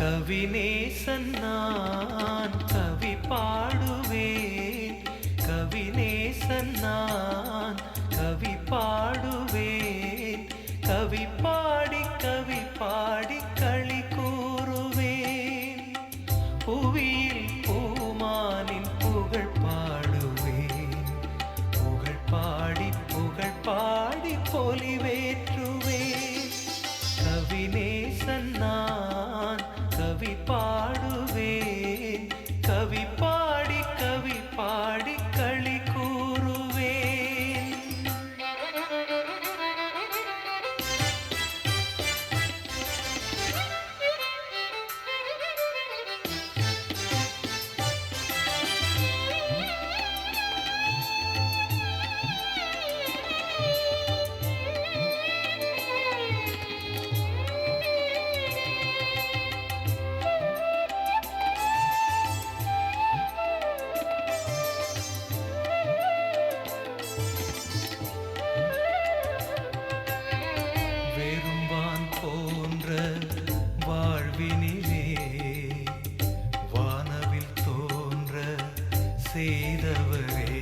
கவிநேசன் நான் கவி பாடுவேன், கவிநேசன் நான் கவி பாடுவேன், கவி பாடி களி கூறுவேன். புவியில் பூமானின் புகழ் பாடுவேன், புகழ் பாடி பொலிவேற்றுவேன். கவிநேசன் நான் கவி பாடுவேன், கவி பாடி களி கூறுவேன். வெறும்பான் போன்ற வாழ்வினிலே வானவில் தோன்ற செய்தவரே,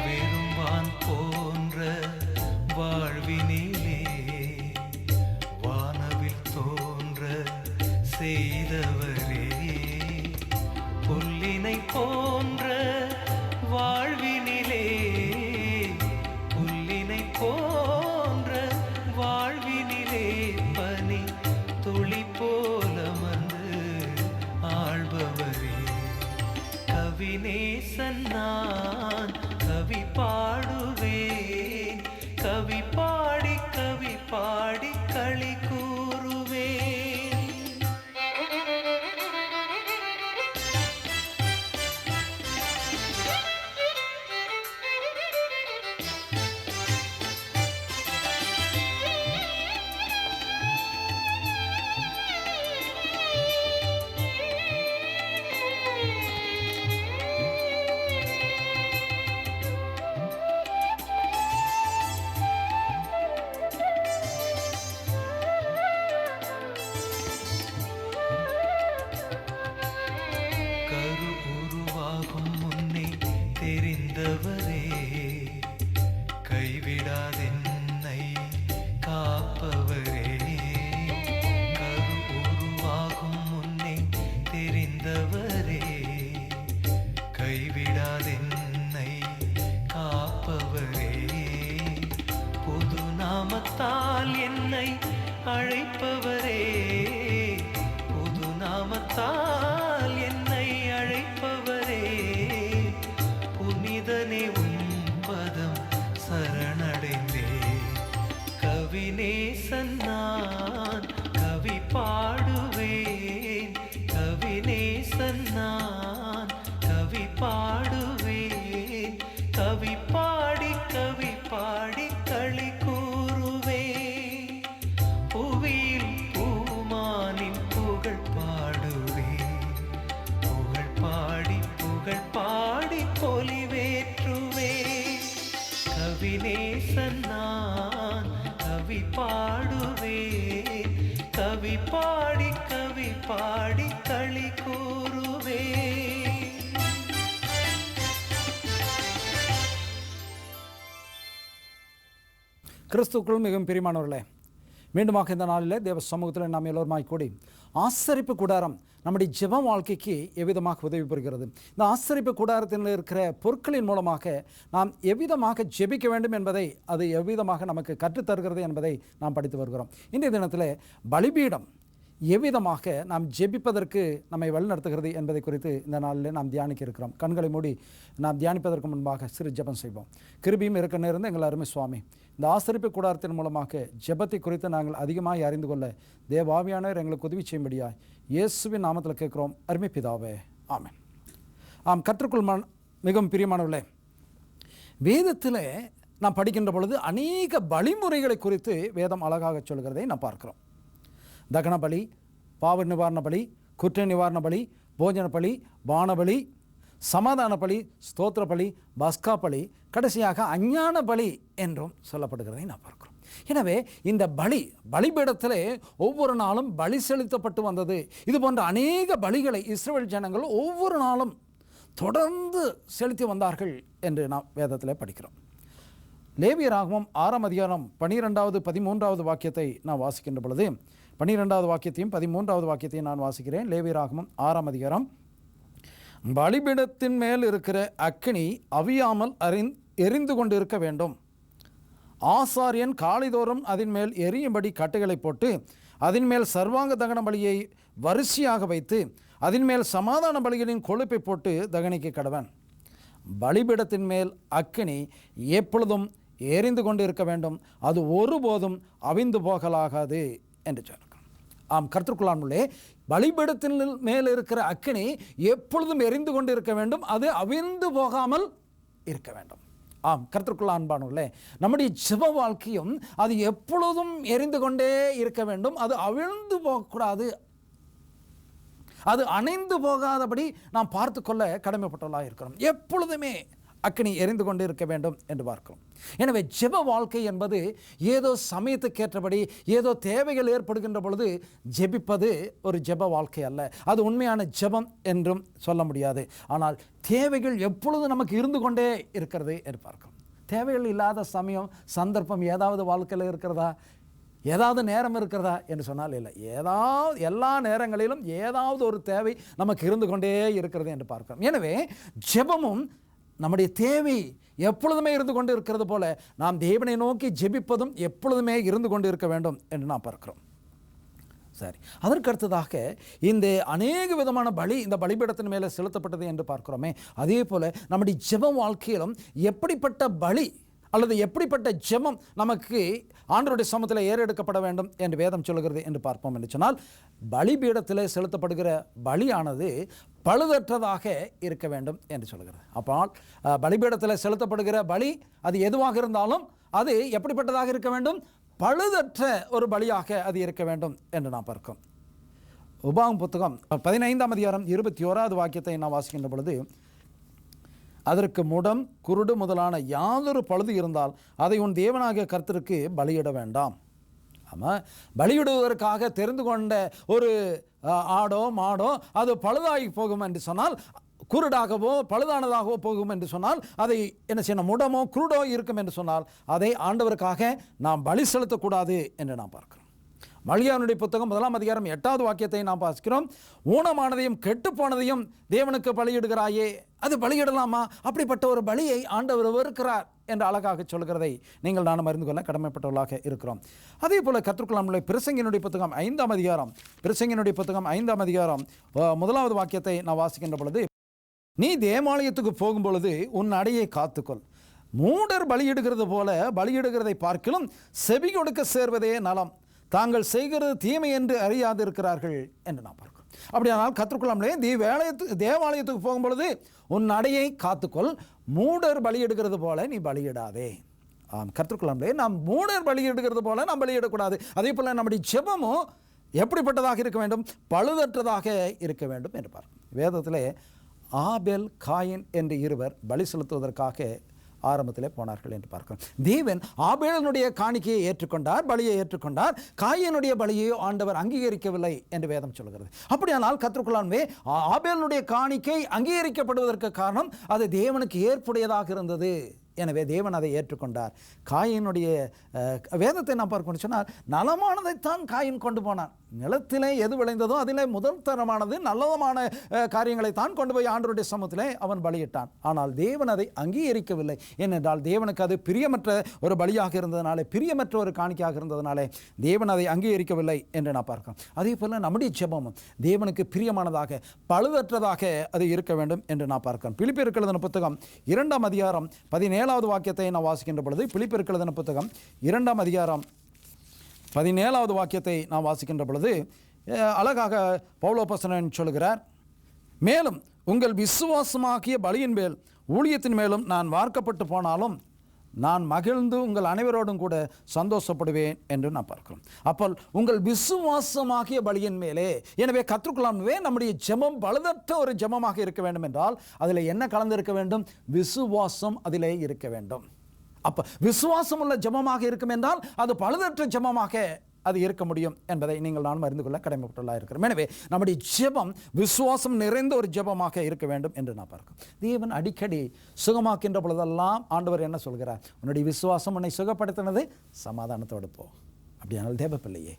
வெறும்பான் போன்ற வாழ்வினிலே வானவில் தோன்ற செய்தவரே, புல்லினை போன்ற வாழ்வினிலே, புல்லினை போன்ற வாழ்வினிலே பனி துளி போலமர்ந்து ஆள்பவரே, கவிநேசன் நான் கவி பாடுவேன், கவி பாடி களி கூறுவேன். கரு உருவாகும் முன்னே தெரிந்தவரே, கைவிடாதென்னை காப்பவரே, கரு உருவாகும் முன்னே தெரிந்தவரே, கைவிடாதென்னை காப்பவரே, புது நாமத்தால் என்னை அழைப்பவரே, புது நாமத்தால் என்னை அழைப்பவரே, புனிதனே உம்பதம் சரணடைந்தே, கவிநேசன் நான் கவி பாடுவேன், கவிநேசன் நான் கவி பாடுவேன், கவி பாடி களி கூறுவேன். புவியில் பூமானின் புகழ் பாடுவேன், புகழ் பாடி பொலிவேற்றுவேன். கவிநேசன் நான் கவி பாடுவேன், கவி பாடி களி கூறுவேன். கிறிஸ்துவுக்குள் மிகவும் பிரியமானவர்களே, மீண்டுமாக இந்த நாளில் தேவ சமூகத்தில் நாம் எல்லோருமாய் கூடி ஆசரிப்பு கூடாரம் நம்முடைய ஜெப வாழ்க்கைக்கு எவ்விதமாக உதவி புரிகிறது, இந்த ஆசரிப்பு கூடாரத்தில் இருக்கிற பொருட்களின் மூலமாக நாம் எவ்விதமாக ஜெபிக்க வேண்டும் என்பதை அது எவ்விதமாக நமக்கு கற்றுத்தருகிறது என்பதை நாம் படித்து வருகிறோம். இன்றைய தினத்தில் பலிபீடம் எவ்விதமாக நாம் ஜெபிப்பதற்கு நம்மை வழிநடத்துகிறது என்பதை குறித்து இந்த நாளில் நாம் தியானிக்க இருக்கிறோம். கண்களை மூடி நாம் தியானிப்பதற்கு முன்பாக சிறு ஜெபம் செய்வோம். கிருபையும் இருக்க நேர்ந்து எங்கள் அருமை சுவாமி, இந்த ஆசரிப்பு கூடாரத்தின் மூலமாக ஜெபத்தை குறித்து நாங்கள் அதிகமாக அறிந்து கொள்ள தேவாவியானவர் எங்களுக்கு உதவி செய்யும்படியாய் இயேசுவின் நாமத்தில் கேட்கிறோம் அருமை பிதாவே, ஆமென். ஆம், கற்றுக்கொள் மிகவும் பிரியமானவர்களே, வேதத்தில் நாம் படிக்கின்ற பொழுது அநேக வழிமுறைகளை குறித்து வேதம் அழகாக சொல்கிறதை நாம் பார்க்கிறோம். தகன பலி, பாவ நிவாரண பலி, குற்ற நிவாரண பலி, போஜன பலி, பான பலி, சமாதான பலி, ஸ்தோத்திர பலி, பஸ்கா பலி, கடைசியாக அஞ்ஞான பலி என்றும் சொல்லப்படுகிறதை நாம் பார்க்கிறோம். எனவே இந்த பலிபீடத்திலே ஒவ்வொரு நாளும் பலி செலுத்தப்பட்டு வந்தது. இது போன்ற அநேக பலிகளை இஸ்ரவேல் ஜனங்கள் ஒவ்வொரு நாளும் தொடர்ந்து செலுத்தி வந்தார்கள் என்று நாம் வேதத்தில் படிக்கிறோம். லேவியராகமம் 6ஆம் அதிகாரம் 12வது 13வது வாக்கியத்தை நான் வாசிக்கின்ற பொழுது 12வது வாக்கியத்தையும் 13வது வாக்கியத்தையும் நான் வாசிக்கிறேன். லேவியராகமம் 6ஆம் அதிகாரம். பலிபீடத்தின் மேல் இருக்கிற அக்கினி அவியாமல் எரிந்து கொண்டு இருக்க வேண்டும். ஆசாரியன் காலைதோறும் அதன் மேல் எரியும்படி கட்டுகளை போட்டு அதன் மேல் சர்வாங்க தகன பலியை வரிசையாக வைத்து அதன் மேல் சமாதான பலிகளின் கொழுப்பை போட்டு தகனிக்க கடவன். பலிபீடத்தின் மேல் அக்கினி எப்பொழுதும் எரிந்து கொண்டு இருக்க வேண்டும், அது ஒருபோதும் அவிந்து போகலாகாது என்று சொல்கிறார். ஆம், கர்த்தருக்குள்ளானே பலிபீடத்தின் மேல் இருக்கிற அக்கினி எப்பொழுதும் எரிந்து கொண்டு இருக்க வேண்டும், அது அவிந்து போகாமல் இருக்க வேண்டும். ஆம், கர்த்தருக்குள்ள அன்பானவர்களே, நம்முடைய ஜெப வாழ்க்கையும் அது எப்பொழுதும் எரிந்து கொண்டே இருக்க வேண்டும், அது அவிழ்ந்து போகக்கூடாது, அது அணைந்து போகாதபடி நாம் பார்த்து கொள்ள கடமைப்பட்டவர்களாக இருக்கிறோம். எப்பொழுதுமே அக்கினி எரிந்து கொண்டு இருக்க வேண்டும் என்று பார்க்கிறோம். எனவே ஜெப வாழ்க்கை என்பது ஏதோ சமயத்துக்கேற்றபடி ஏதோ தேவைகள் ஏற்படுகின்ற பொழுது ஜெபிப்பது ஒரு ஜெப வாழ்க்கை அல்ல. அது உண்மையான ஜெபம் என்றும் சொல்ல முடியாது. ஆனால் தேவைகள் எப்பொழுது நமக்கு இருந்து கொண்டே இருக்கிறது என்று பார்க்கிறோம். தேவைகள் இல்லாத சமயம் சந்தர்ப்பம் ஏதாவது வாழ்க்கையில் இருக்கிறதா, ஏதாவது நேரம் இருக்கிறதா என்று சொன்னால் இல்லை. ஏதாவது எல்லா நேரங்களிலும் ஏதாவது ஒரு தேவை நமக்கு இருந்து கொண்டே இருக்கிறது என்று பார்க்கிறோம். எனவே ஜெபமும் நம்முடைய தேவை எப்பொழுதுமே இருந்து கொண்டு இருக்கிறது போல நாம் தேவனை நோக்கி ஜெபிப்பதும் எப்பொழுதுமே இருந்து கொண்டு இருக்க வேண்டும் என்று நாம் பார்க்கிறோம். சரி, அதற்கடுத்ததாக இந்த அநேக விதமான பலி இந்த பலிபீடத்தின் மேலே செலுத்தப்பட்டது என்று பார்க்கிறோமே, அதே போல நம்முடைய ஜெப வாழ்க்கையிலும் எப்படிப்பட்ட பலி அல்லது எப்படிப்பட்ட ஜெபம் நமக்கு ஆண்டவருடைய சமூகத்தில் ஏறெடுக்கப்பட வேண்டும் என்று வேதம் சொல்கிறது என்று பார்ப்போம் என்று சொன்னால், பலிபீடத்தில் செலுத்தப்படுகிற பலியானது பழுதற்றதாக இருக்க வேண்டும் என்று சொல்கிறது. அப்போ பலிபீடத்தில் செலுத்தப்படுகிற பலி அது எதுவாக இருந்தாலும் அது எப்படிப்பட்டதாக இருக்க வேண்டும், பழுதற்ற ஒரு பலியாக அது இருக்க வேண்டும் என்று நாம் பார்க்கிறோம். உபாகம் புத்தகம் 15ஆம் அதிகாரம் 21வது வாக்கியத்தை நான் வாசிக்கின்ற பொழுது, அதற்கு முடம் குருடு முதலான யாதொரு பழுது இருந்தால் அதை உன் தேவனாகிய கர்த்தருக்கு பலியிட வேண்டாம். ஆமாம், பலியிடுவதற்காக தெரிந்து கொண்ட ஒரு ஆடோ மாடோ அது பழுதாகி போகும் என்று சொன்னால், குருடாகவோ பழுதானதாகவோ போகும் என்று சொன்னால், அதை என்ன செய்யணும், முடமோ குருடோ இருக்கும் என்று சொன்னால் அதை ஆண்டவருக்காக நாம் பலி செலுத்தக்கூடாது என்று நாம் பார்க்கிறோம். மல்கியாவினுடைய புத்தகம் 1ஆம் அதிகாரம் 8வது வாக்கியத்தை நாம் வாசிக்கிறோம். ஊனமானதையும் கெட்டுப்போனதையும் தேவனுக்கு பலியிடுகிறாயே, அது பலியிடலாமா? அப்படிப்பட்ட ஒரு பலியை ஆண்டவர் வெறுக்கிறார் என்று அழகாக சொல்கிறதை நீங்கள் நானும் அறிந்து கொள்ள கடமைப்பட்டவர்களாக இருக்கிறோம். அதே போல கர்த்தருக்குள் பிரசங்கினுடைய புத்தகம் 5ஆம் அதிகாரம் 5ஆம் அதிகாரம் 1வது வாக்கியத்தை நான் வாசிக்கின்ற பொழுது, நீ தேவாலயத்துக்கு போகும் பொழுது உன் அடையை காத்துக்கொள், மூடர் பலியிடுகிறது போல பலியிடுகிறதை பார்க்கிலும் செவி கொடுக்க சேர்வதே நலம், தாங்கள் செய்கிறது தீமை என்று அறியாது இருக்கிறார்கள் என்று நாம் பார்க்கிறோம். அப்படியானால் கர்த்தருக்குள்ளாமலே தேவாலயத்துக்கு போகும்பொழுது உன் அடையை காத்துக்கொள், மூடர் பலியிடுகிறது போல நீ பலியிடாதே. ஆம், கர்த்தருக்குள்ளாமலே நாம் மூடர் பலியிடுகிறது போல நாம் பலியிடக்கூடாது. அதே போல் நம்முடைய ஜெபமும் எப்படிப்பட்டதாக இருக்க வேண்டும், பழுதற்றதாக இருக்க வேண்டும் என்று பார்க்கிறோம். வேதத்திலே ஆபேல் காயின் என்று இருவர் பலி செலுத்துவதற்காக ஆரம்பத்திலே போனார்கள் என்று பார்க்கிறோம். தேவன் ஆபேலனுடைய காணிக்கையை ஏற்றுக்கொண்டார், பலியை ஏற்றுக்கொண்டார். காயினுடைய பலியையோ ஆண்டவர் அங்கீகரிக்கவில்லை என்று வேதம் சொல்கிறது. அப்படியானால் கர்த்தருக்குள்ளானே ஆபேலனுடைய காணிக்கை அங்கீகரிக்கப்படுவதற்கு காரணம் அது தேவனுக்கு ஏற்புடையதாக இருந்தது. எனவே தேவன் அதை ஏற்றுக்கொண்டார். காயினுடைய வேதத்தை நான் பார்க்கணும்னு சொன்னால், நலமானதைத்தான் காயின் கொண்டு போனான். நிலத்திலே எது விளைந்ததோ அதிலே முதல் தரமானது நல்லதமான காரியங்களை தான் கொண்டு போய் ஆண்டவருடைய சமூகத்திலே அவன் பலியிட்டான். ஆனால் தேவன் அதை அங்கீகரிக்கவில்லை. ஏனென்றால் தேவனுக்கு அது பிரியமற்ற ஒரு பலியாக இருந்ததுனாலே, பிரியமற்ற ஒரு காணிக்கையாக இருந்ததுனாலே தேவன் அதை அங்கீகரிக்கவில்லை என்று நான் பார்க்கிறோம். அதே போல் நம்முடைய ஜெபமும் தேவனுக்கு பிரியமானதாக பழுதற்றதாக அது இருக்க வேண்டும் என்று நான் பார்க்கிறோம். பிலிப்பியருக்கு எழுதின புத்தகம் 2ஆம் அதிகாரம் 17வது வாக்கியத்தை நான் வாசிக்கின்ற பொழுது, பிலிப்பியருக்கு எழுதின புத்தகம் 2ஆம் அதிகாரம் 17வது வாக்கியத்தை நாம் வாசிக்கின்ற பொழுது அழகாக பவுலோபோஸ்தலன் சொல்கிறார், மேலும் உங்கள் விசுவாசமாகிய பலியின் மேல் ஊழியத்தின் மேலும் நான் வார்க்கப்பட்டு போனாலும் நான் மகிழ்ந்து உங்கள் அனைவரோடும் கூட சந்தோஷப்படுவேன் என்று நான் பார்க்கிறோம். அப்போ உங்கள் விசுவாசமாகிய பலியின் மேலே, எனவே கர்த்தருக்குள்ளாகவே நம்முடைய ஜெபம் பழுதற்ற ஒரு ஜெபமாக இருக்க வேண்டும் என்றால் அதில் என்ன கலந்து இருக்க வேண்டும், விசுவாசம் அதிலே இருக்க வேண்டும். அப்போ விசுவாசம் உள்ள ஜெபமாக இருக்கும் என்றால் அது பழுதற்ற ஜெபமாக அது இருக்க முடியும் என்பதை நீங்கள் நானும் அறிந்து கொள்ள கடமைப்பட்டுள்ளாக இருக்கிறோம். எனவே நம்முடைய ஜெபம் விசுவாசம் நிறைந்த ஒரு ஜெபமாக இருக்க வேண்டும் என்று நான் பார்க்கிறோம். தேவன் அடிக்கடி சுகமாக்கின்ற பொழுதெல்லாம் ஆண்டவர் என்ன சொல்கிறார்? உன்னுடைய விசுவாசம் உன்னை சுகப்படுத்தினது, சமாதானத்தோடு போ. அப்படியானால் தேவ பிள்ளையே,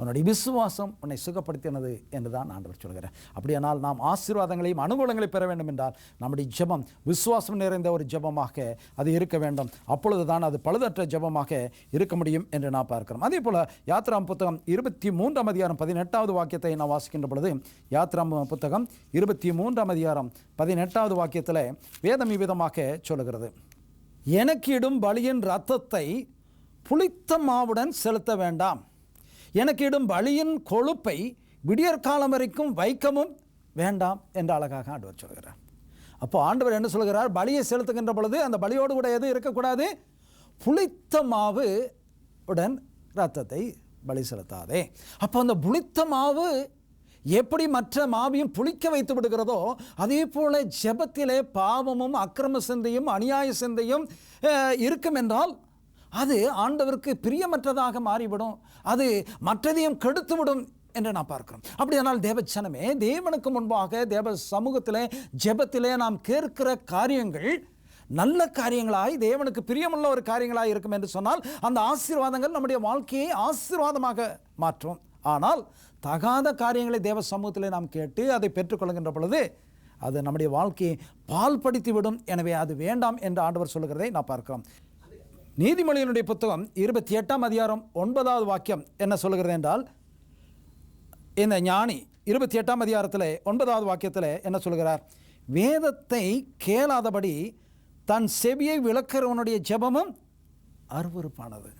உன்னுடைய விசுவாசம் உன்னை சுகப்படுத்தினது என்று தான் ஆண்டவர் சொல்கிறார். அப்படியானால் நாம் ஆசீர்வாதங்களையும் அனுகூலங்களையும் பெற வேண்டும் என்றால் நம்முடைய ஜெபம் விசுவாசம் நிறைந்த ஒரு ஜெபமாக அது இருக்க வேண்டும். அப்பொழுது தான் அது பழுதற்ற ஜெபமாக இருக்க முடியும் என்று நான் பார்க்கிறோம். அதே போல் யாத்ராம் புத்தகம் 23ஆம் அதிகாரம் 18வது வாக்கியத்தை நான் வாசிக்கின்ற பொழுது, யாத்ராம் புத்தகம் 23ஆம் அதிகாரம் 18வது வாக்கியத்தில் வேதம் இவ்விதமாக சொல்லுகிறது: எனக்கு இடும் பலியின் இரத்தத்தை புளித்த மாவுடன் செலுத்த வேண்டாம், எனக்கு இடும் பலியின் கொழுப்பை விடியற்காலம் வரைக்கும் வைக்கவும் வேண்டாம் என்று அழகாக ஆண்டவர் சொல்கிறார். அப்போ ஆண்டவர் என்ன சொல்கிறார்? பலியை செலுத்துகின்ற பொழுது அந்த பலியோடு கூட எது இருக்கக்கூடாது? புளித்த மாவு உடன் இரத்தத்தை பலி செலுத்தாதே. அப்போ அந்த புளித்த மாவு எப்படி மற்ற மாவையும் புளிக்க வைத்து விடுகிறதோ, அதே போல ஜெபத்திலே பாவமும் அக்கிரம சிந்தையும் அநியாய சிந்தையும் இருக்கும் என்றால் அது ஆண்டவருக்கு பிரியமற்றதாக மாறிவிடும், அது மற்றதையும் கெடுத்துவிடும் என்று நான் பார்க்கிறோம். அப்படியானால் தேவச்சனமே, தேவனுக்கு முன்பாக தேவ சமூகத்திலே ஜெபத்திலே நாம் கேட்கிற காரியங்கள் நல்ல காரியங்களாய் தேவனுக்கு பிரியமுள்ள ஒரு காரியங்களாய் இருக்கும் என்று சொன்னால் அந்த ஆசீர்வாதங்கள் நம்முடைய வாழ்க்கையை ஆசீர்வாதமாக மாற்றும். ஆனால் தகாத காரியங்களை தேவ சமூகத்திலே நாம் கேட்டு அதை பெற்றுக்கொள்கின்ற பொழுது அது நம்முடைய வாழ்க்கையை பால்படுத்தி விடும். எனவே அது வேண்டாம் என்று ஆண்டவர் சொல்லுகிறதை நான் பார்க்கிறோம். நீதிமொழியினுடைய புத்தகம் 28ஆம் அதிகாரம் 9வது வாக்கியம் என்ன சொல்லுகிறது என்றால், இந்த ஞானி 28ஆம் அதிகாரத்தில் 9வது வாக்கியத்தில் என்ன சொல்கிறார்? வேதத்தை கேளாதபடி தன் செவியை விளக்கிறவனுடைய ஜெபமும் அருவருப்பானது.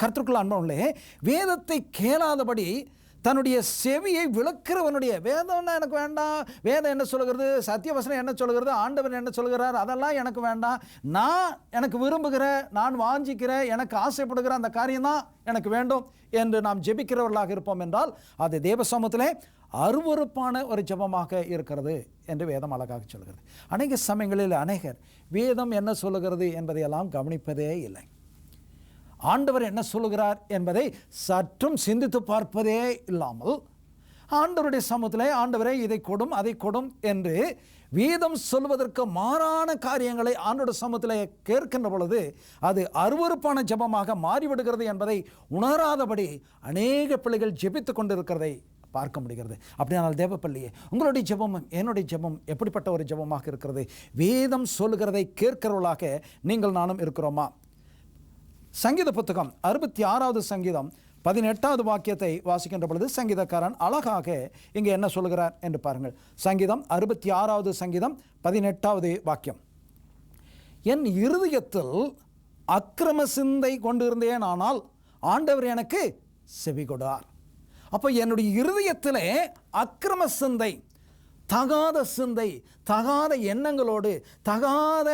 கர்த்தருக்குள் அன்புள்ளே, வேதத்தை கேளாதபடி தன்னுடைய செவியை விளக்கிறவனுடைய, வேதம்னா எனக்கு வேண்டாம், வேதம் என்ன சொல்கிறது, சத்தியவசனம் என்ன சொல்கிறது, ஆண்டவர் என்ன சொல்கிறார், அதெல்லாம் எனக்கு வேண்டாம், எனக்கு விரும்புகிற, நான் வாஞ்சிக்கிற, எனக்கு ஆசைப்படுகிற அந்த காரியம்தான் எனக்கு வேண்டும் என்று நாம் ஜெபிக்கிறவர்களாக இருப்போம் என்றால் அது தேவ சமூகத்திலே அருவருப்பான ஒரு ஜெபமாக இருக்கிறது என்று வேதம் அழகாக சொல்கிறது. அநேக சமயங்களில் அநேகர் வேதம் என்ன சொல்லுகிறது என்பதையெல்லாம் கவனிப்பதே இல்லை. ஆண்டவர் என்ன சொல்லுகிறார் என்பதை சற்றும் சிந்தித்து பார்ப்பதே இல்லாமல் ஆண்டவருடைய சமூகத்திலே ஆண்டவரே இதை கொடும் அதை கொடும் என்று வேதம் சொல்வதற்கு மாறான காரியங்களை ஆண்டவருடைய சமூகத்திலே கேட்கின்ற பொழுது அது அருவருப்பான ஜெபமாக மாறிவிடுகிறது என்பதை உணராதபடி அநேக பிள்ளைகள் ஜெபித்து கொண்டிருக்கிறதை பார்க்க முடிகிறது. அப்படியானால் தேவப்பள்ளியே, உங்களுடைய ஜெபமும் என்னுடைய ஜெபம் எப்படிப்பட்ட ஒரு ஜெபமாக இருக்கிறது? வேதம் சொல்லுகிறதை கேட்கிறவர்களாக நீங்கள் நானும் இருக்கிறோமா? சங்கீத புத்தகம் 66வது சங்கீதம் 18வது வாக்கியத்தை வாசிக்கின்ற பொழுது சங்கீதக்காரன் அழகாக இங்கே என்ன சொல்கிறார் என்று பாருங்கள். சங்கீதம் 66வது சங்கீதம் 18வது வாக்கியம்: என் இருதயத்தில் அக்கிரம சிந்தை கொண்டிருந்தேன், ஆனால் ஆண்டவர் எனக்கு செவி கொடார். அப்போ என்னுடைய இருதயத்திலே அக்கிரம சிந்தை, தகாத சிந்தை, தகாத எண்ணங்களோடு, தகாத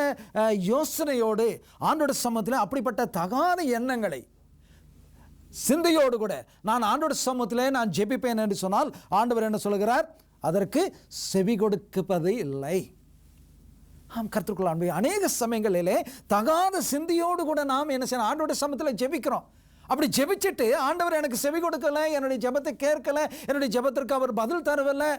யோசனையோடு ஆண்டோட சமூகத்தில் அப்படிப்பட்ட தகாத எண்ணங்களை சிந்தையோடு கூட நான் ஆண்டோட சமூகத்தில் நான் ஜெபிப்பேன் என்று சொன்னால் ஆண்டவர் என்ன சொல்கிறார்? அதற்கு செவி கொடுப்பது இல்லை. கர்த்தருக்குள் அன்பு, அநேக சமயங்களிலே தகாத சிந்தையோடு கூட நாம் என்ன செய்யணும்? ஆண்டோட சமூகத்தில் ஜெபிக்கிறோம். அப்படி ஜெபிச்சுட்டு ஆண்டவர் எனக்கு செவி கொடுக்கல, என்னுடைய ஜெபத்தை கேட்கல, என்னுடைய ஜெபத்திற்கு அவர் பதில் தரவில்லை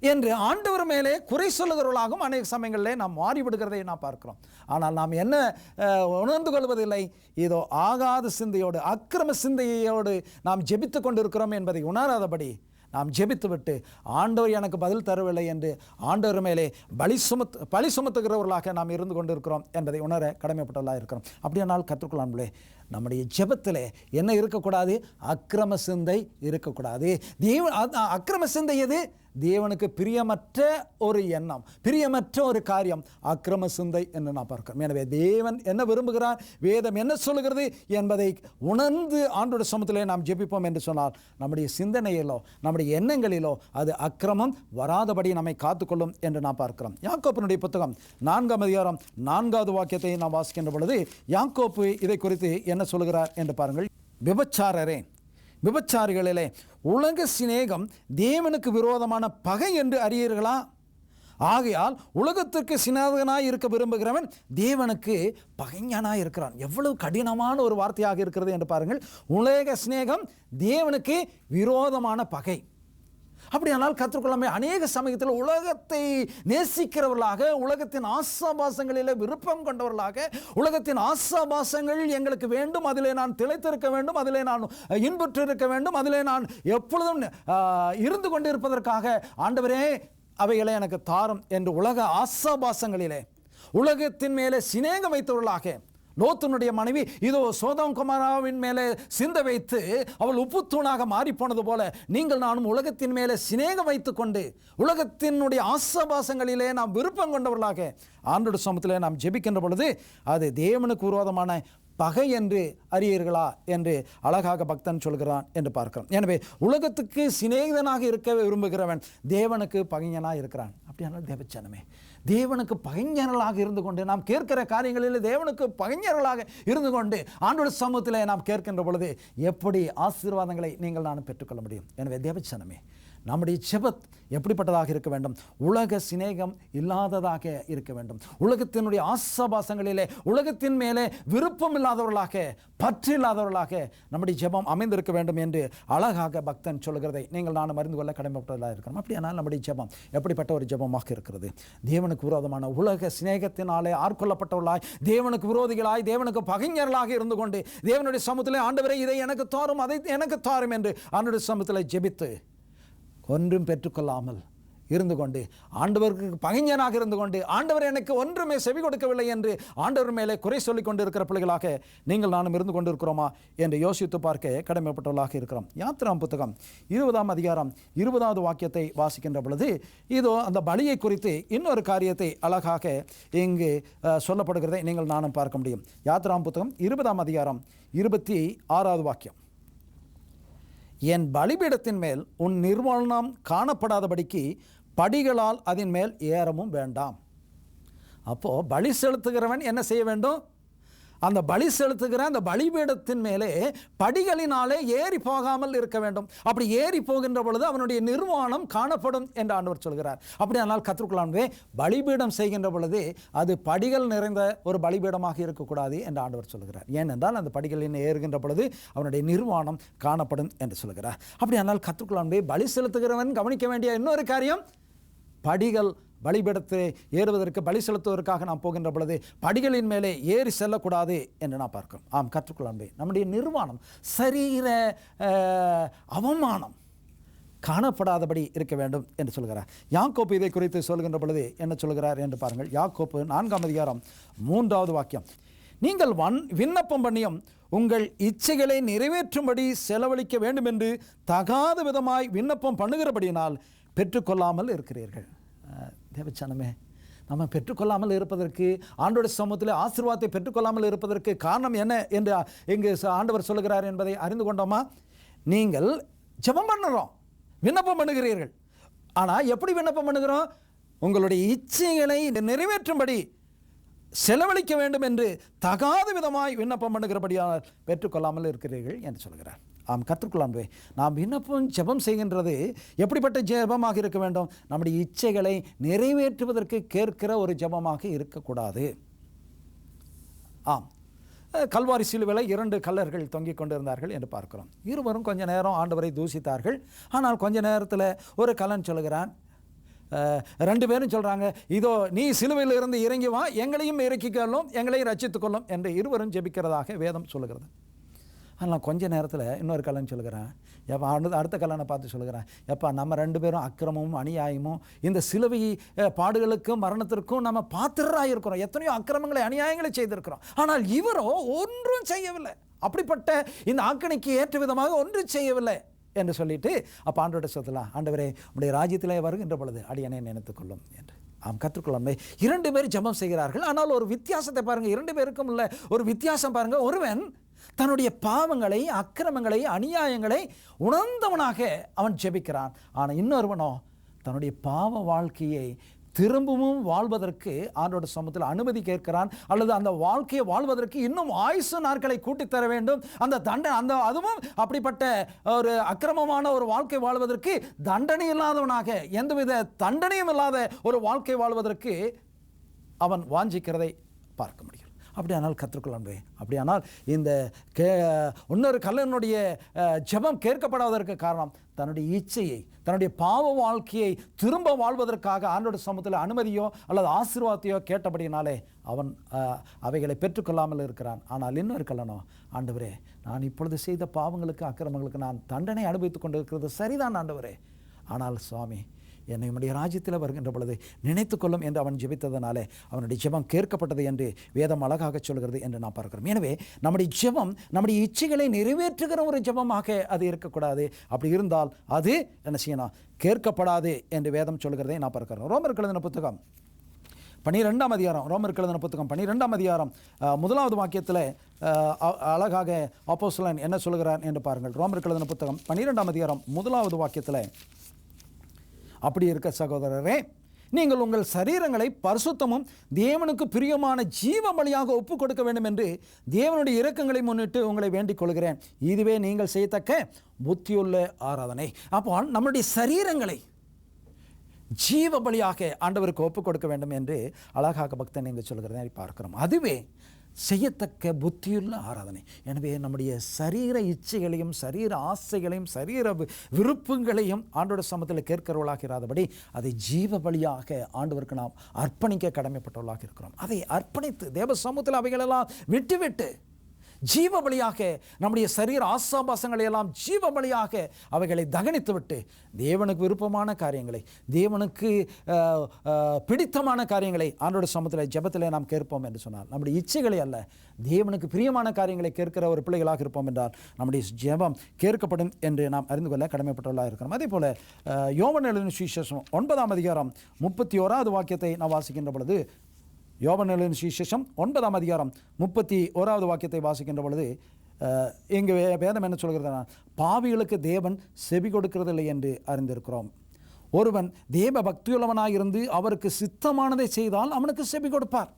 என்று ஆண்டவர் மேலே குறை சொல்லுகிறவர்களாகவும் அநேக சமயங்களிலே நாம் மாறிவிடுகிறதை நாம் பார்க்கிறோம். ஆனால் நாம் என்ன உணர்ந்து கொள்வதில்லை? இதோ ஆகாத சிந்தையோடு அக்கிரம சிந்தையோடு நாம் ஜெபித்து கொண்டிருக்கிறோம் என்பதை உணராதபடி நாம் ஜெபித்து விட்டு ஆண்டவர் எனக்கு பதில் தரவில்லை என்று ஆண்டவர் மேலே பலி சுமத்துகிறவர்களாக நாம் இருந்து கொண்டிருக்கிறோம் என்பதை உணர கடமைப்பட்டவர்களாக இருக்கிறோம். அப்படியானால் கர்த்தருக்குள் அன்புள்ளே, நம்முடைய ஜெபத்தில் என்ன இருக்கக்கூடாது? அக்கிரம சிந்தை இருக்கக்கூடாது. அக்கிரம சிந்தை எது? தேவனுக்கு பிரியமற்ற ஒரு எண்ணம், பிரியமற்ற ஒரு காரியம் அக்கிரம சிந்தை என்று நான் பார்க்கிறோம். எனவே தேவன் என்ன விரும்புகிறார், வேதம் என்ன சொல்லுகிறது என்பதை உணர்ந்து ஆண்டோட சமூகத்திலே நாம் ஜெபிப்போம் என்று சொன்னால் நம்முடைய சிந்தனையிலோ நம்முடைய எண்ணங்களிலோ அது அக்கிரமம் வராதபடி நம்மை காத்துக்கொள்ளும் என்று நான் பார்க்கிறோம். யாக்கோப்பினுடைய புத்தகம் 4ஆம் அதிகாரம் 4வது வாக்கியத்தை நாம் வாசிக்கின்ற பொழுது யாக்கோப்பு இதை குறித்து என்ன சொல்லுகிறார் என்று பாருங்கள். விபச்சாரரே, விபச்சாரிகளிலே உலக சிநேகம் தேவனுக்கு விரோதமான பகை என்று அறியீர்களா? ஆகையால் உலகத்திற்கு சிநேகிதனாய் இருக்க விரும்புகிறவன் தேவனுக்கு பகைஞனாய் இருக்கிறான். எவ்வளவு கடினமான ஒரு வார்த்தையாக இருக்கிறது என்று பாருங்கள். உலக சிநேகம் தேவனுக்கு விரோதமான பகை. அப்படியானால் கற்றுக்கொள்ளாமே அநேக சமயத்தில் உலகத்தை நேசிக்கிறவர்களாக, உலகத்தின் ஆசாபாசங்களில் விருப்பம் கொண்டவர்களாக, உலகத்தின் ஆசாபாசங்கள் எங்களுக்கு வேண்டும், அதிலே நான் திளைத்திருக்க வேண்டும், அதிலே நான் இன்புற்றிருக்க வேண்டும், அதிலே நான் எப்பொழுதும் இருந்து கொண்டிருப்பதற்காக ஆண்டவரே அவைகளை எனக்கு தாரும் என்று உலக ஆசாபாசங்களிலே உலகத்தின் மேலே சிநேகம் வைத்தவர்களாக, லோத்தினுடைய மனைவி இதோ சோதோம் குமாராவின் மேலே சிந்த வைத்து அவள் உப்புத்தூணாக மாறி போனது போல நீங்கள் நானும் உலகத்தின் மேலே சிநேகம் வைத்து கொண்டு உலகத்தினுடைய ஆசாபாசங்களிலே நாம் விருப்பம் கொண்டவர்களாக ஆண்டவருடைய சமூகத்திலே நாம் ஜெபிக்கின்ற பொழுது அது தேவனுக்கு விரோதமான பகை என்று அறியீர்களா என்று அழகாக பக்தன் சொல்கிறான் என்று பார்க்கிறோம். எனவே உலகத்துக்கு சிநேகிதனாக இருக்க விரும்புகிறவன் தேவனுக்கு பகைஞனாக இருக்கிறான். அப்படியானால் தேவச்சனமே, தேவனுக்கு பகைஞர்களாக இருந்து கொண்டு நாம் கேட்கிற காரியங்களில் தேவனுக்கு பகைஞர்களாக இருந்து கொண்டு ஆண்டவருடைய சமூகத்தில் நாம் கேட்கின்ற பொழுது எப்படி ஆசீர்வாதங்களை நீங்கள் நான் பெற்றுக்கொள்ள முடியும்? எனவே தேவச்சனமே, நம்முடைய ஜெபத் எப்படிப்பட்டதாக இருக்க வேண்டும்? உலக சிநேகம் இல்லாததாக இருக்க வேண்டும். உலகத்தினுடைய ஆசாபாசங்களிலே உலகத்தின் மேலே விருப்பம் இல்லாதவர்களாக, பற்று இல்லாதவர்களாக நம்முடைய ஜெபம் அமைந்திருக்க வேண்டும் என்று அழகாக பக்தன் சொல்கிறதை நீங்கள் நானும் அறிந்து கொள்ள கடமைப்பட்டதாக இருக்கிறோம். அப்படியானால் நம்முடைய ஜெபம் எப்படிப்பட்ட ஒரு ஜெபமாக இருக்கிறது? தேவனுக்கு விரோதமான உலக சிநேகத்தினாலே ஆட்கொள்ளப்பட்டவர்களாய், தேவனுக்கு விரோதிகளாய், தேவனுக்கு பகைஞர்களாக இருந்து கொண்டு தேவனுடைய சமூகத்திலே ஆண்டவரே இதை எனக்கு தாரும், அதை எனக்கு தாரும் என்று ஆண்டவருடைய சமூகத்திலே ஜெபித்து ஒன்றும் பெற்றுக்கொள்ளாமல் இருந்து கொண்டு ஆண்டவருக்கு பகைஞனாக இருந்து கொண்டு ஆண்டவர் எனக்கு ஒன்றுமே செவி கொடுக்கவில்லை என்று ஆண்டவர் மேலே குறை சொல்லிக் கொண்டு இருக்கிற பிள்ளைகளாக நீங்கள் நானும் இருந்து கொண்டிருக்கிறோமா என்று யோசித்து பார்க்க கடமைப்பட்டவர்களாக இருக்கிறோம். யாத்திராம் புத்தகம் 20ஆம் அதிகாரம் 20வது வாக்கியத்தை வாசிக்கின்ற பொழுது இதோ அந்த பலியை குறித்து இன்னொரு காரியத்தை அழகாக இங்கு சொல்லப்படுகிறதை நீங்கள் நானும் பார்க்க முடியும். யாத்திராம் புத்தகம் 20ஆம் அதிகாரம் 26வது வாக்கியம், என் பலிபீடத்தின் மேல் உன் நிர்வாணம் காணப்படாதபடிக்கு படிகளால் அதன் மேல் ஏறவும் வேண்டாம். அப்போது பலி செலுத்துகிறவன் என்ன செய்ய வேண்டும்? அந்த பலி செலுத்துகிற அந்த பலிபீடத்தின் மேலே படிகளினாலே ஏறி போகாமல் இருக்க வேண்டும். அப்படி ஏறி போகின்ற பொழுது அவனுடைய நிர்வாணம் காணப்படும் என்று ஆண்டவர் சொல்கிறார். அப்படியானால் கற்றுக்கொள்ளாமே பலிபீடம் செய்கின்ற பொழுது அது படிகள் நிறைந்த ஒரு பலிபீடமாக இருக்கக்கூடாது என்று ஆண்டவர் சொல்கிறார். ஏனென்றால் அந்த படிகளில் ஏறுகின்ற பொழுது அவனுடைய நிர்வாணம் காணப்படும் என்று சொல்கிறார். அப்படியானால் கற்றுக்கொள்ளாமே பலி செலுத்துகிறவன் கவனிக்க வேண்டிய இன்னொரு காரியம், படிகள் பலிபீடத்தை ஏறுவதற்கு பலி செலுத்துவதற்காக நாம் போகின்ற பொழுது படிகளின் மேலே ஏறி செல்லக்கூடாது என்று நான் பார்க்கிறோம். ஆம் கற்றுக்கொள்ளாமே நம்முடைய நிர்வாணம், சரீர அவமானம் காணப்படாதபடி இருக்க வேண்டும் என்று சொல்கிறார். யாக்கோப்பு இதை குறித்து சொல்கின்ற பொழுது என்ன சொல்கிறார் என்று பாருங்கள். யாக்கோப்பு 4ஆம் அதிகாரம் 3வது வாக்கியம், நீங்கள் விண்ணப்பம் பண்ணியும் உங்கள் இச்சைகளை நிறைவேற்றும்படி செலவழிக்க வேண்டும் என்று தகாத விதமாய் விண்ணப்பம் பண்ணுகிறபடியினால் பெற்றுக்கொள்ளாமல் இருக்கிறீர்கள். தேவச்சனமே, நம்ம பெற்றுக்கொள்ளாமல் இருப்பதற்கு, ஆண்டவருடைய சமூகத்தில் ஆசீர்வாதத்தை பெற்றுக்கொள்ளாமல் இருப்பதற்கு காரணம் என்ன என்று இங்கு ஆண்டவர் சொல்கிறார் என்பதை அறிந்து கொண்டோமா? நீங்கள் ஜெபம் பண்ணுறோம், விண்ணப்பம் பண்ணுகிறீர்கள். ஆனால் எப்படி விண்ணப்பம் பண்ணுகிறோம்? உங்களுடைய இச்சைகளை நிறைவேற்றும்படி செலவழிக்க வேண்டும் என்று தகாத விதமாய் விண்ணப்பம் பண்ணுகிறபடியால் பெற்றுக்கொள்ளாமல் இருக்கிறீர்கள் என்று சொல்கிறார். ஆம் கற்றுக்கொள்ளாமே, நாம் விண்ணப்பம் ஜெபம் செய்கின்றது எப்படிப்பட்ட ஜெபமாக இருக்க வேண்டும்? நம்முடைய இச்சைகளை நிறைவேற்றுவதற்கு கேட்கிற ஒரு ஜெபமாக இருக்கக்கூடாது. ஆம், கல்வாரி சிலுவையில் 2 கல்லர்கள் தொங்கிக் கொண்டிருந்தார்கள் என்று பார்க்கிறோம். இருவரும் கொஞ்ச நேரம் ஆண்டவரை தூசித்தார்கள். ஆனால் கொஞ்ச நேரத்தில் ஒரு கல்லன் சொல்கிறான், 2 பேரும் சொல்கிறாங்க, இதோ நீ சிலுவையில் இருந்து இறங்கி வா, எங்களையும் இறக்கிக்கொள்ளும், எங்களையும் ரட்சித்துக்கொள்ளும் என்று இருவரும் ஜெபிக்கிறதாக வேதம் சொல்லுகிறது. ஆனால் கொஞ்ச நேரத்தில் இன்னொரு கல்லன் சொல்கிறான், எப்போ அடுத்த கல்லனை பார்த்து சொல்கிறான், எப்பா நம்ம 2 பேரும் அக்கிரமமும் அநியாயமும் இந்த சிலுவை பாடுகளுக்கும் மரணத்திற்கும் நம்ம பாத்திரராக இருக்கிறோம். எத்தனையோ அக்கிரமங்களை அநியாயங்களை செய்திருக்கிறோம். ஆனால் இவரோ ஒன்றும் செய்யவில்லை, அப்படிப்பட்ட இந்த ஆக்கணிக்கு ஏற்ற விதமாக ஒன்றும் செய்யவில்லை என்று சொல்லிட்டு அப்போ ஆண்டோட சொல்லலாம், ஆண்டவரே உடைய ராஜ்யத்திலே வருகின்ற பொழுது அடியனை நினைத்துக்கொள்ளும் என்று. ஆம் கற்றுக்கொள்ளாமே 2 பேர் ஜெபம் செய்கிறார்கள். ஆனால் ஒரு வித்தியாசத்தை பாருங்கள், 2 பேருக்கும் உள்ள ஒரு வித்தியாசம் பாருங்கள். ஒருவன் தன்னுடைய பாவங்களை, அக்கிரமங்களை, அநியாயங்களை உணர்ந்தவனாக அவன் ஜெபிக்கிறான். ஆனால் இன்னொருவனோ தன்னுடைய பாவ வாழ்க்கையை திரும்பவும் வாழ்வதற்கு ஆண்டோட சமூகத்தில் அனுமதி கேட்கிறான், அல்லது அந்த வாழ்க்கையை வாழ்வதற்கு இன்னும் ஆயுசு நாட்களை கூட்டித்தர வேண்டும். அதுவும் அப்படிப்பட்ட ஒரு அக்கிரமமான ஒரு வாழ்க்கை வாழ்வதற்கு தண்டனை இல்லாதவனாக, எந்தவித தண்டனையும் இல்லாத ஒரு வாழ்க்கை வாழ்வதற்கு அவன் வாஞ்சிக்கிறதை பார்க்க முடியும். அப்படியானால் கற்றுக்கொள்ள அன்பே, அப்படியானால் இந்த இன்னொரு கல்லனுடைய ஜெபம் கேட்கப்படாததற்கு காரணம் தன்னுடைய இச்சையை, தன்னுடைய பாவ வாழ்க்கையை திரும்ப வாழ்வதற்காக ஆண்டோட சமூகத்தில் அனுமதியோ அல்லது ஆசீர்வாதத்தையோ கேட்டபடினாலே அவன் அவைகளை பெற்றுக்கொள்ளாமல் இருக்கிறான். ஆனால் இன்னொரு கல்லனோ, ஆண்டவரே, நான் இப்பொழுது செய்த பாவங்களுக்கு அக்கிரமங்களுக்கு நான் தண்டனை அனுபவித்துக் கொண்டு இருக்கிறது சரிதான் ஆண்டவரே, ஆனால் சுவாமி என்னை உம்முடைய ராஜ்யத்தில் வருகின்ற பொழுது நினைத்துக்கொள்ளும் என்று அவன் ஜெபித்ததனாலே அவனுடைய ஜெபம் கேட்கப்பட்டது என்று வேதம் அழகாக சொல்கிறது என்று நான் பார்க்கிறோம். எனவே நம்முடைய ஜெபம் நம்முடைய இச்சைகளை நிறைவேற்றுகிற ஒரு ஜெபமாக அது இருக்கக்கூடாது. அப்படி இருந்தால் அது என்ன செய்யணும்? கேட்கப்படாது என்று வேதம் சொல்கிறதை நான் பார்க்கிறோம். ரோமருக்கு எழுதின புத்தகம் 12ஆம் அதிகாரம், ரோமருக்கு எழுதின புத்தகம் 12ஆம் அதிகாரம் 1வது வாக்கியத்தில் அழகாக அப்போஸ்தலன் என்ன சொல்கிறார் என்று பாருங்கள். ரோமருக்கு எழுதின புத்தகம் 12ஆம் அதிகாரம் 1வது வாக்கியத்தில், அப்படி இருக்க சகோதரரே, நீங்கள் உங்கள் சரீரங்களை பரிசுத்தமும் தேவனுக்கு பிரியமான ஜீவ பலியாக ஒப்புக் கொடுக்க வேண்டும் என்று தேவனுடைய இரக்கங்களை முன்னிட்டு உங்களை வேண்டிக் கொள்கிறேன். இதுவே நீங்கள் செய்யத்தக்க புத்தியுள்ள ஆராதனை. அப்போ நம்முடைய சரீரங்களை ஜீவ பலியாக ஆண்டவருக்கு ஒப்புக் கொடுக்க வேண்டும் என்று அழகாக பக்தன் என்று சொல்கிறதை பார்க்கிறோம். அதுவே செய்யத்தக்க புத்தியுள்ள ஆராதனை. எனவே நம்முடைய சரீர இச்சைகளையும் சரீர ஆசைகளையும் சரீர விருப்பங்களையும் ஆண்டோட சமூகத்தில் கேட்கிறவர்களாக இராதபடி அதை ஜீவ பலியாக ஆண்டவருக்கு நாம் அர்ப்பணிக்க கடமைப்பட்டவர்களாக இருக்கிறோம். அதை அர்ப்பணித்து தேவ சமூகத்தில் அவைகளெல்லாம் விட்டு ஜீவ பலியாக நம்முடைய சரீர ஆசாபாசங்களை எல்லாம் ஜீவ பலியாக அவைகளை தகனித்து விட்டு தேவனுக்கு விருப்பமான காரியங்களை, தேவனுக்கு பிடித்தமான காரியங்களை ஆண்டோட சமூகத்தில் ஜெபத்தில் நாம் கேட்போம் என்று சொன்னால், நம்முடைய இச்சைகளை அல்ல, தேவனுக்கு பிரியமான காரியங்களை கேட்கிற ஒரு பிள்ளைகளாக இருப்போம் என்றால் நம்முடைய ஜெபம் கேட்கப்படும் என்று நாம் அறிந்து கொள்ள கடமைப்பட்டவர்களாக இருக்கிறோம். அதே போல யோவான் எழுதின சுவிசேஷம் 9ஆம் அதிகாரம் 31வது வாக்கியத்தை நாம் வாசிக்கின்ற பொழுது, யோவான் எழுதின சுவிசேஷம் 9ஆம் அதிகாரம் 31வது வாக்கியத்தை வாசிக்கின்ற பொழுது இங்கு வேதம் என்ன சொல்கிறதுனா, பாவிகளுக்கு தேவன் செவி கொடுக்கிறதில்லை என்று அறிந்திருக்கிறோம். ஒருவன் தேவ பக்தியுள்ளவனாக இருந்து அவருக்கு சித்தமானதை செய்தால் அவனுக்கு செவி கொடுப்பார்.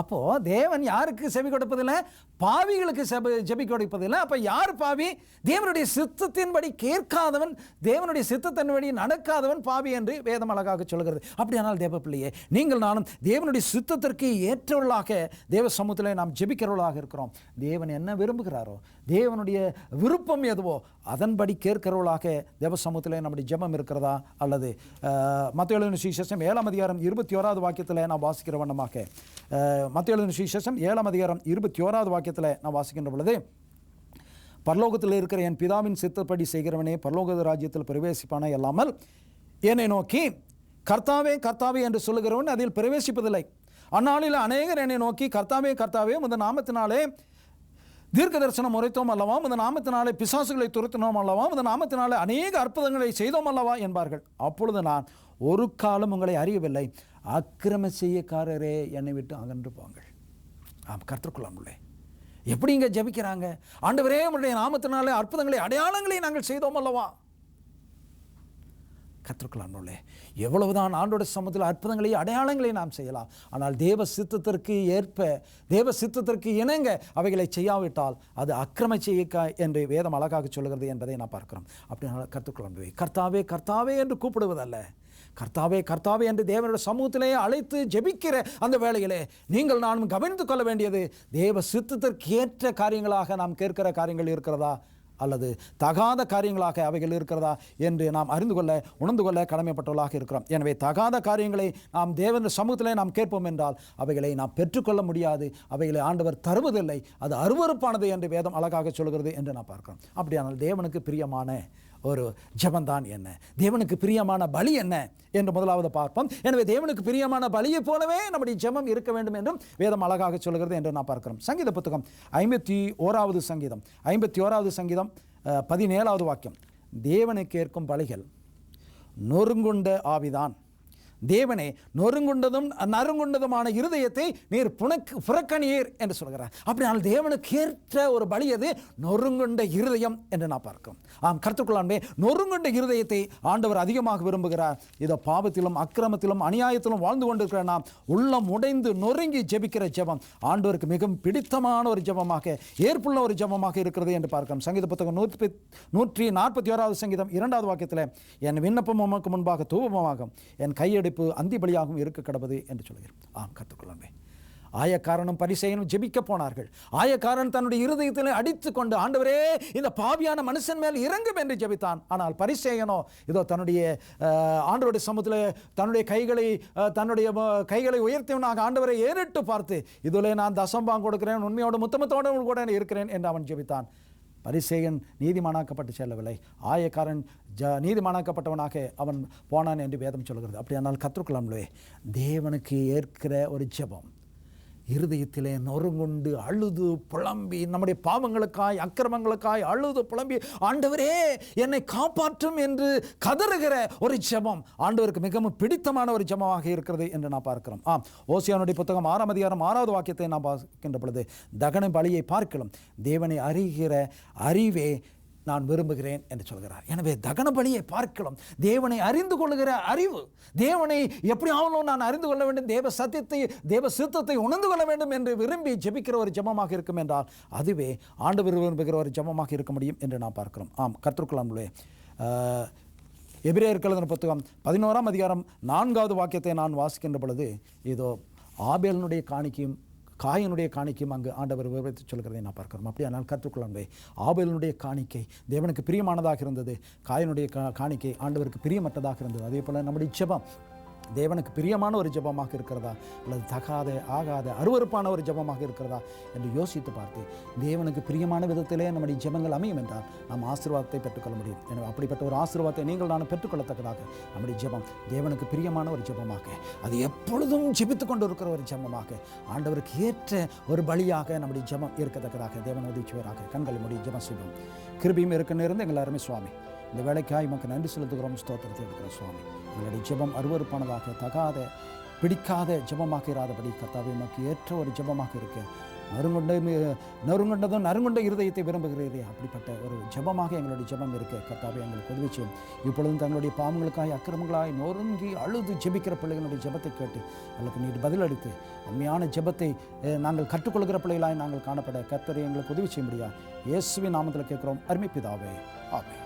அப்போது தேவன் யாருக்கு செவி கொடுப்பதில்லை? பாவிகளுக்கு செவி கொடுப்பதில்லை. அப்போ யார் பாவி? தேவனுடைய சித்தத்தின்படி கேட்காதவன், தேவனுடைய சித்தத்தின்படி நடக்காதவன் பாவி என்று வேதம் அழகாக சொல்கிறது. அப்படியானால் தேவ பிள்ளையே, நீங்கள் நானும் தேவனுடைய சித்தத்திற்கு ஏற்றவர்களாக தேவ சமூகத்தில் நாம் ஜெபிக்கிறவர்களாக இருக்கிறோம். தேவன் என்ன விரும்புகிறாரோ, தேவனுடைய விருப்பம் எதுவோ அதன்படி கேட்கிறவர்களாக தேவ சமூகத்தில் நம்முடைய ஜெபம் இருக்கிறதா? அல்லது மத்தேயு எழுதின சுவிசேஷம் 7ஆம் அதிகாரம் 21வது வாக்கியத்தில் நாம் வாசிக்கிற வண்ணமாக, மத்தேயு எழுதின சுவிசேஷம் 7ஆம் அதிகாரம் 21வது வாக்கியத்தில் நாம் வாசிக்கின்ற பொழுது, பரலோகத்தில் இருக்கிற என் பிதாவின் சித்தப்படி செய்கிறவனே பரலோக ராஜ்யத்தில் பிரவேசிப்பானே அல்லாமல் என்னை நோக்கி கர்த்தாவே கர்த்தாவே என்று சொல்லுகிறவன் அதில் பிரவேசிப்பதில்லை. அந்நாளில் அநேகர் என்னை நோக்கி கர்த்தாவே கர்த்தாவே உமது நாமத்தினாலே தீர்க்க தரிசனம் உரைத்தோம் அல்லவா, உமது நாமத்தினாலே பிசாசுகளை துரத்தினோம் அல்லவா, உமது நாமத்தினாலே அநேக அற்புதங்களை செய்தோம் அல்லவா என்பார்கள். அப்பொழுது நான் ஒரு காலம் உங்களை அறியவில்லை, அக்கிரம செய்யக்காரரே என்னை விட்டு அகன்று போங்கள். கற்றுக்கொள்ளாமலே எப்படி இங்கே ஜெபிக்கிறாங்க? ஆண்டவரே உம்முடைய நாமத்தினாலே அற்புதங்களை அடையாளங்களை நாங்கள் செய்தோம் அல்லவா. கற்றுக்கொள்ளாமலே எவ்வளவுதான் ஆண்டோட சமூகத்தில் அற்புதங்களை அடையாளங்களை நாம் செய்யலாம், ஆனால் தேவ சித்தத்திற்கு ஏற்ப தேவ சித்தத்திற்கு இணங்க அவைகளை செய்யாவிட்டால் அது அக்கிரம செய்ய என்று வேதம் அழகாக சொல்கிறது என்பதை நான் பார்க்கிறோம். அப்படினால கற்றுக்கொள்ள கர்த்தாவே கர்த்தாவே என்று கூப்பிடுவதல்ல, கர்த்தாவே கர்த்தாவே என்று தேவனுடைய சமூகத்திலே அழைத்து ஜெபிக்கிற அந்த வேளையிலே நீங்கள் நானும் கவனித்துக் கொள்ள வேண்டியது, தேவ சித்தத்திற்கு ஏற்ற காரியங்களாக நாம் கேட்கிற காரியங்கள் இருக்கிறதா அல்லது தகாத காரியங்களாக அவைகள் இருக்கிறதா என்று நாம் அறிந்து கொள்ள உணர்ந்து கொள்ள கடமைப்பட்டவர்களாக இருக்கிறோம். எனவே தகாத காரியங்களை நாம் தேவனுடைய சமூகத்திலே நாம் கேட்போம் என்றால் அவைகளை நாம் பெற்றுக்கொள்ள முடியாது, அவைகளை ஆண்டவர் தருவதில்லை, அது அருவருப்பானது என்று வேதம் அழகாக சொல்கிறது என்று நாம் பார்க்கிறோம். அப்படியானால் தேவனுக்கு பிரியமான ஒரு ஜெபந்தான் என்ன, தேவனுக்கு பிரியமான பலி என்ன என்று முதலாவது பார்ப்போம். எனவே தேவனுக்கு பிரியமான பலியை போலவே நம்முடைய ஜெபம் இருக்க வேண்டும் என்றும் வேதம் அழகாக சொல்கிறது என்று நான் பார்க்கிறோம். சங்கீத புத்தகம் 51வது சங்கீதம் 51வது சங்கீதம் 17வது வாக்கியம், தேவனை கேட்கும் பலிகள் நொறுங்குண்ட ஆவிதான், தேவனே நொறுங்குண்டதும் நறுங்குண்டதுமான இருதயத்தை நீர் புறக்கணியீர் என்று சொல்கிறார். அப்படினால் தேவனுக்கு ஏற்ற ஒரு பலி அது நொறுங்குண்ட இருதயம் என்று நான் பார்க்கிறோம். கர்த்தருக்குள்ளானே நொறுங்குண்ட இருதயத்தை ஆண்டவர் அதிகமாக விரும்புகிறார். இதோ பாவத்திலும் அக்கிரமத்திலும் அநியாயத்திலும் வாழ்ந்து கொண்டிருக்கிற நாம் உள்ளம் உடைந்து நொறுங்கி ஜெபிக்கிற ஜெபம் ஆண்டவருக்கு மிகவும் பிடித்தமான ஒரு ஜெபமாக, ஏற்புள்ள ஒரு ஜெபமாக இருக்கிறது என்று பார்க்கிறோம். சங்கீத புத்தகம் 141 சங்கீதம் 2வது வாக்கியத்தில், என் விண்ணப்பம் உமக்கு முன்பாக தூபமாகும், என் கையெடுப்பு அந்தி பலியாகவும் இருக்க கடவுது என்று சொல்கிறேன். கற்றுக்கொள்ளவே ஆயக்காரனும் பரிசேயனும் ஜெபிக்க போனார்கள். ஆயக்காரன் தன்னுடைய இருதயத்தில் அடித்து கொண்டு, ஆண்டவரே இந்த பாவியான மனுஷன் மேல் இறங்கும் என்று ஜெபித்தான். ஆனால் பரிசேயனோ இதோ தன்னுடைய ஆண்டவருடைய சமூகத்தில் தன்னுடைய கைகளை உயர்த்தியவனாக ஆண்டவரை ஏறிட்டு பார்த்து, இதில் நான் தசம்பாங் கொடுக்கிறேன், உண்மையோடு முத்தமத்தோடு கூட இருக்கிறேன் என்று அவன் ஜெபித்தான். பரிசேயன் நீதிமானாக்கப்பட்டு செல்லவில்லை, ஆயக்காரன் நீதிமானாக்கப்பட்டவனாக அவன் போனான் என்று வேதம் சொல்கிறது. அப்படியானால் கற்றுக்கொள்ளாமலே தேவனுக்கு ஏற்கிற ஒரு ஜெபம், இருதயத்திலே நொறுங்குண்டு அழுது புலம்பி, நம்முடைய பாவங்களுக்காய் அக்கிரமங்களுக்காய் அழுது புலம்பி, ஆண்டவரே என்னை காப்பாற்றும் என்று கதறுகிற ஒரு ஜெபம் ஆண்டவருக்கு மிகவும் பிடித்தமான ஒரு ஜெபமாக இருக்கிறது என்று நான் பார்க்கிறோம். ஓசியானுடைய புத்தகம் 6ஆம் அதிகாரம் 6வது வாக்கியத்தை நாம் பார்க்கின்ற பொழுது, தகன பலியை பார்க்கலாம் தேவனை அறிகிற அறிவே நான் விரும்புகிறேன் என்று சொல்கிறார். எனவே தகன பலியை பார்க்கலாம் தேவனை அறிந்து கொள்ளுகிற அறிவு, தேவனை எப்படி ஆகணும் நான் அறிந்து கொள்ள வேண்டும், தேவ சத்தியத்தை தேவ சித்தத்தை உணர்ந்து கொள்ள வேண்டும் என்று விரும்பி ஜெபிக்கிற ஒரு ஜெபமாக இருக்கும் என்றால் அதுவே ஆண்டவர் விரும்புகிற ஒரு ஜெபமாக இருக்க முடியும் என்று நான் பார்க்கிறோம். கற்றுக்கொள்ளாமலே எபிரேயருக்கு எழுதின புத்தகம் 11ஆம் அதிகாரம் 4வது வாக்கியத்தை நான் வாசிக்கின்ற பொழுது, இதோ ஆபேலினுடைய காணிக்கையும் காயினுடைய காணிக்கையும் அங்கு ஆண்டவர் விவரித்து சொல்கிறதை நான் பார்க்கிறோம். அப்படியானால் கற்றுக்கொள்ளவே ஆபேலினுடைய காணிக்கை தேவனுக்கு பிரியமானதாக இருந்தது, காயினுடைய காணிக்கை ஆண்டவருக்கு பிரியமற்றதாக இருந்தது. அதே போல் நம்முடைய ஜெபம் தேவனுக்கு பிரியமான ஒரு ஜெபமாக இருக்கிறதா அல்லது தகாத ஆகாத அருவருப்பான ஒரு ஜெபமாக இருக்கிறதா என்று யோசித்து பார்த்து தேவனுக்கு பிரியமான விதத்திலே நம்முடைய ஜெபங்கள் அமையும் என்றால் நாம் ஆசீர்வாதத்தை பெற்றுக்கொள்ள முடியும். எனவே அப்படிப்பட்ட ஒரு ஆசீர்வாதத்தை நீங்கள் நான் பெற்றுக்கொள்ளத்தக்கதாக நம்முடைய ஜெபம் தேவனுக்கு பிரியமான ஒரு ஜெபமாக, அது எப்பொழுதும் ஜெபித்து கொண்டு இருக்கிற ஒரு ஜெபமாக, ஆண்டவருக்கு ஏற்ற ஒரு பலியாக நம்முடைய ஜெபம் இருக்கத்தக்கதாக தேவன் உதவிச்சுவராக. கண்களை மூடி ஜெபம் செய்வோம். கிருபையும் இருக்க நேர்ந்து எங்கள் அருமை சுவாமி, இந்த வேலைக்காய் நமக்கு நன்றி செலுத்துகிறோம், ஸ்தோத்திரத்தை எடுக்கிறோம் சுவாமி. எங்களுடைய ஜெபம் அருவருப்பானதாக தகாத பிடிக்காத ஜெபமாக இராதபடி கர்த்தாவே நமக்கு ஏற்ற ஒரு ஜெபமாக இருக்க, நறுங்குண்ட இருதயத்தை விரும்புகிறீரே அப்படிப்பட்ட ஒரு ஜெபமாக எங்களுடைய ஜெபம் இருக்க கர்த்தாவே எங்களுக்கு உதவி செய்யும். இப்பொழுதும் தங்களுடைய பாவங்களுக்காய் அக்கிரமங்களாய் நொறுங்கி அழுது ஜெபிக்கிற பிள்ளைகளுடைய ஜெபத்தை கேட்டு எங்களுக்கு நீர் பதிலளித்து உண்மையான ஜெபத்தை நாங்கள் கற்றுக்கொள்கிற பிள்ளைகளாய் நாங்கள் காணப்பட கர்த்தரை எங்களுக்கு உதவி செய்ய முடியாது. இயேசுவின் நாமத்தில் கேட்கிறோம் அருமை பிதாவே, ஆமென்.